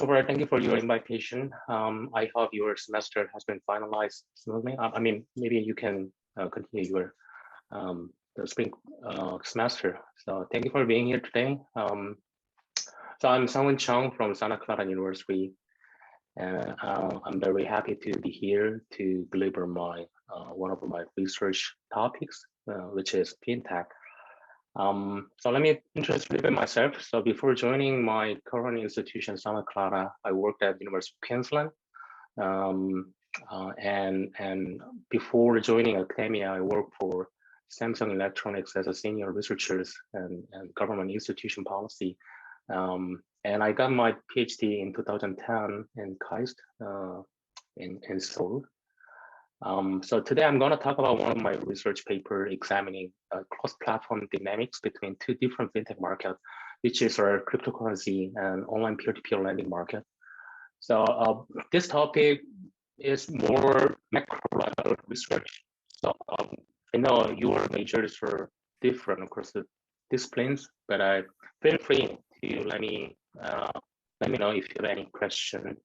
of all, thank you for your invitation. I hope your semester has been finalized smoothly. I mean, maybe you can continue your the spring semester. So thank you for being here today. So I'm Sangwon Chung from Santa Clara University, and I'm very happy to be here to deliver my one of my research topics, which is fintech. So let me introduce a little bit myself. So before joining my current institution, Santa Clara, I worked at University of Queensland. Um, and before joining academia, I worked for Samsung Electronics as a senior researcher and government institution policy. And I got my PhD in 2010 in KAIST in Seoul. So today I'm going to talk about one of my research paper examining cross-platform dynamics between two different fintech markets, which is our cryptocurrency and online peer-to-peer lending market. So this topic is more macro level research. So I know your majors are different across the disciplines, but I feel free to let me know if you have any question.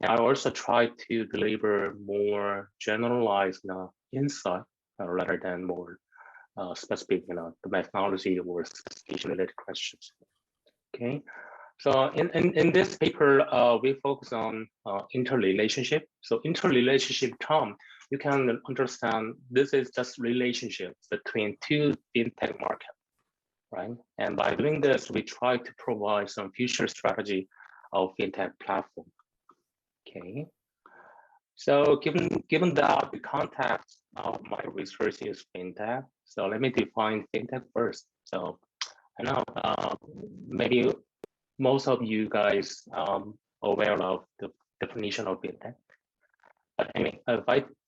And I also try to deliver more generalized insight rather than more specific, the methodology or specification related questions. Okay. So in this paper, we focus on interrelationship. So interrelationship term, you can understand this is just relationships between two fintech markets, right? And by doing this, we try to provide some future strategy of fintech platform. Okay. So given that the context of my research is fintech, so let me define fintech first. So I know maybe most of you guys aware of the definition of fintech. But anyway,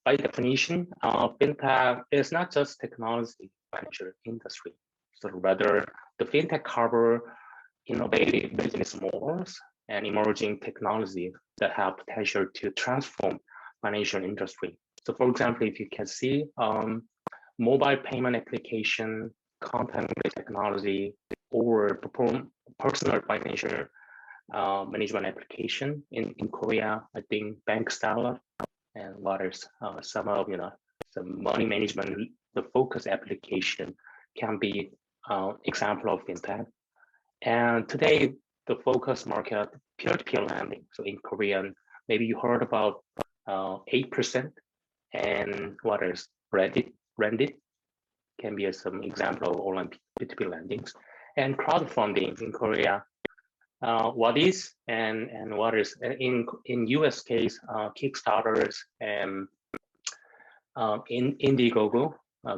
by definition, fintech is not just technology financial industry. So rather, the fintech cover innovative business models and emerging technology that have potential to transform financial industry. So for example, if you can see mobile payment application, content-based technology, or personal financial management application in Korea, I think bank startup and what else, some of, some money management, the focus application can be example of fintech. And today, the focus market, peer-to-peer lending. So in Korean, maybe you heard about 8% and what else, Reddit can be some example of online peer-to-peer lendings. And crowdfunding in Korea, what is and what is in US case, Kickstarters and in Indiegogo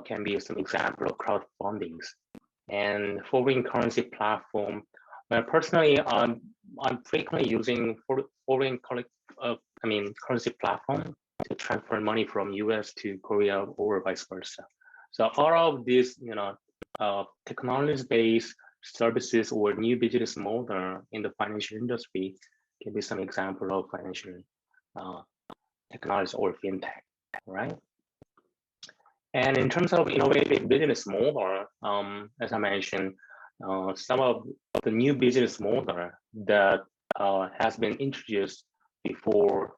can be some example of crowdfundings. And foreign currency platform. Personally, I'm frequently using foreign currency platform to transfer money from US to Korea or vice versa. So all of these, technology-based services or new business model in the financial industry can be some example of financial technology or fintech, right? And in terms of innovative business model, as I mentioned, some of the new business model that has been introduced before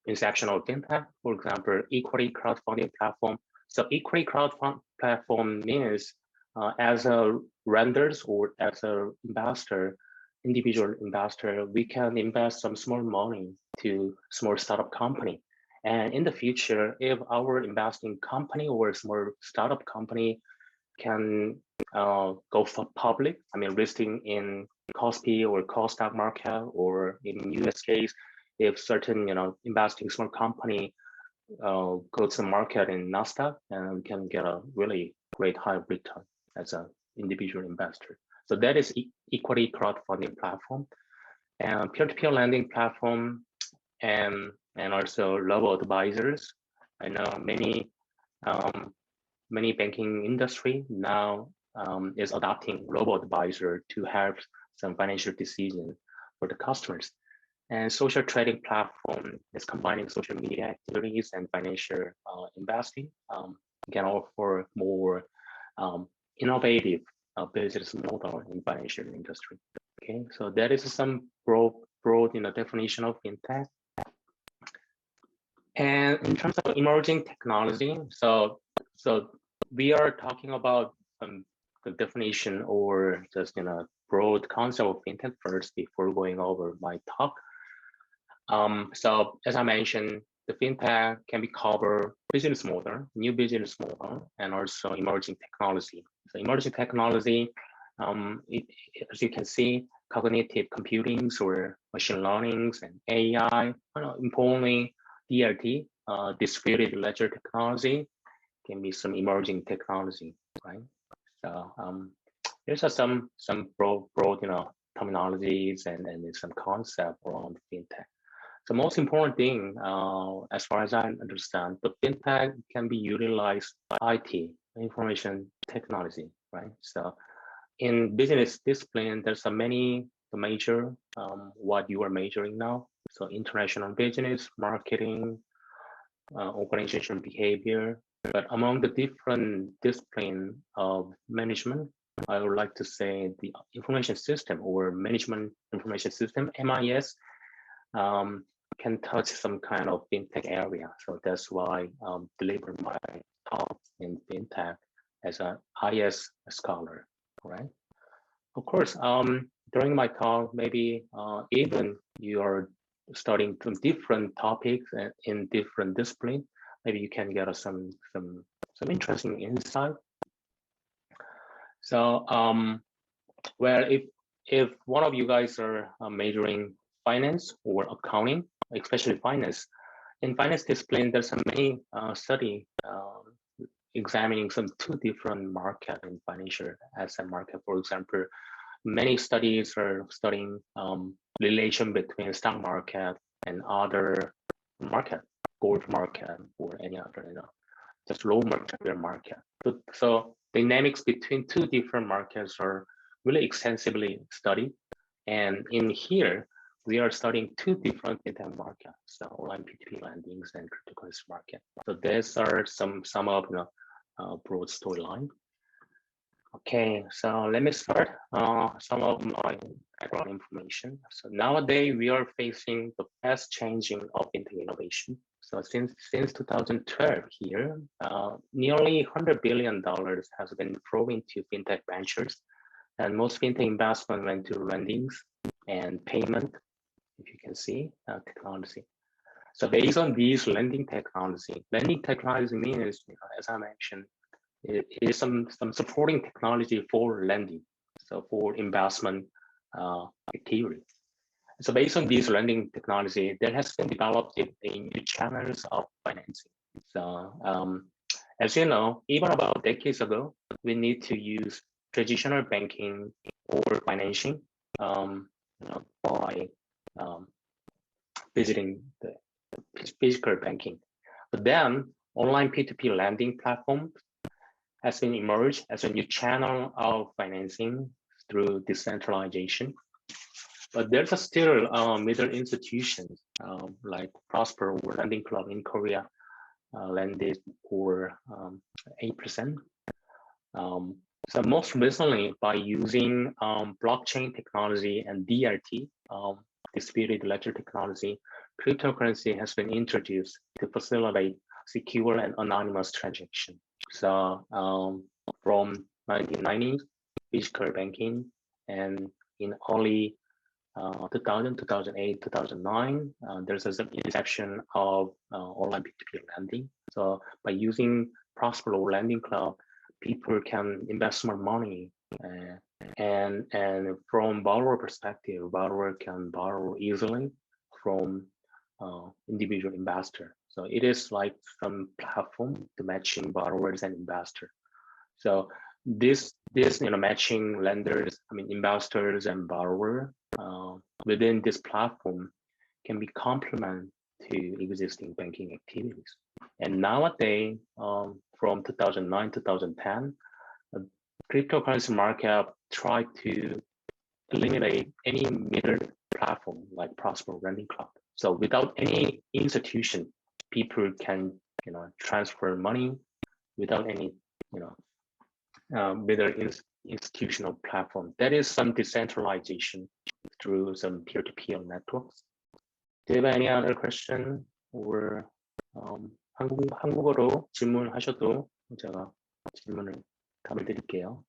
inception of fintech, for example, equity crowdfunding platform. So equity crowdfunding platform means as a lenders or as a investor, individual investor, we can invest some small money to small startup company. And in the future, if our investing company or small startup company can go for public, listing in KOSPI or KOSDAQ market, or in US case, if certain investing small company go to the market in NASDAQ, and we can get a really great high return as an individual investor. So that is equity crowdfunding platform, and peer-to-peer lending platform, and also robo advisors. I know many banking industry now is adopting robo advisor to help some financial decisions for the customers. And social trading platform is combining social media activities and financial investing. Can offer more innovative business model in financial industry. Okay, so that is some broad broad definition of fintech. And in terms of emerging technology, so we are talking about the definition or just broad concept of fintech first before going over my talk. So as I mentioned, the fintech can be cover business model, new business model, and also emerging technology. So emerging technology, as you can see, cognitive computing or machine learning and AI, importantly, DLT, distributed ledger technology, can be some emerging technology, right? So there's some broad terminologies and some concept around fintech. The most important thing, as far as I understand, the fintech can be utilized IT, information technology, right? So in business discipline, there's a many the major what you are majoring now. So international business, marketing, organizational behavior. But among the different discipline of management, I would like to say the information system or management information system, MIS, can touch some kind of fintech area. So that's why I deliver my talk in fintech as an IS scholar, right? Of course, during my talk, maybe even you are studying some different topics in different discipline, maybe you can get some interesting insight. So, well, if one of you guys are majoring finance or accounting, especially finance, in finance discipline, there's a many study examining some two different market in financial asset market. For example, many studies are studying relation between stock market and other market, gold market or any other, just raw material market. So dynamics between two different markets are really extensively studied. And in here, we are studying two different fintech markets, so online P2P lendings and cryptocurrency market. So these are some of the broad storyline. Okay, so let me start some of my background information. So nowadays we are facing the fast changing of fintech innovation. So since 2012 here, nearly $100 billion has been thrown into fintech ventures, and most fintech investment went to lendings and payment, if you can see, technology. So based on these lending technology means, as I mentioned, it is some supporting technology for lending, so for investment activity. So based on these lending technology, there has been developed new channels of financing. So as you know, even about decades ago, we need to use traditional banking or financing by visiting the physical banking. But then online P2P lending platforms has been emerged as a new channel of financing through decentralization. But there's still middle institutions like Prosper or Lending Club in Korea, lended for 8%. So most recently, by using blockchain technology and DLT, distributed ledger technology, cryptocurrency has been introduced to facilitate secure and anonymous transaction. So from 1990s, physical banking, and in early 2000, 2008, 2009, there's an inception of online P2P lending. So by using Prosper or Lending Club, people can invest more money, and from borrower perspective, borrower can borrow easily from individual investor. So it is like some platform to matching borrowers and investors. So this matching lenders, investors and borrower within this platform can be complement to existing banking activities. And nowadays, from 2009 2010, the cryptocurrency market tried to eliminate any middle platform like Prosper Lending Club. So without any institution, people can transfer money without any middle institutional platform. That is some decentralization through some peer-to-peer networks. Do you have any other question or 한국어로 질문하셔도 제가 질문을 답을 드릴게요.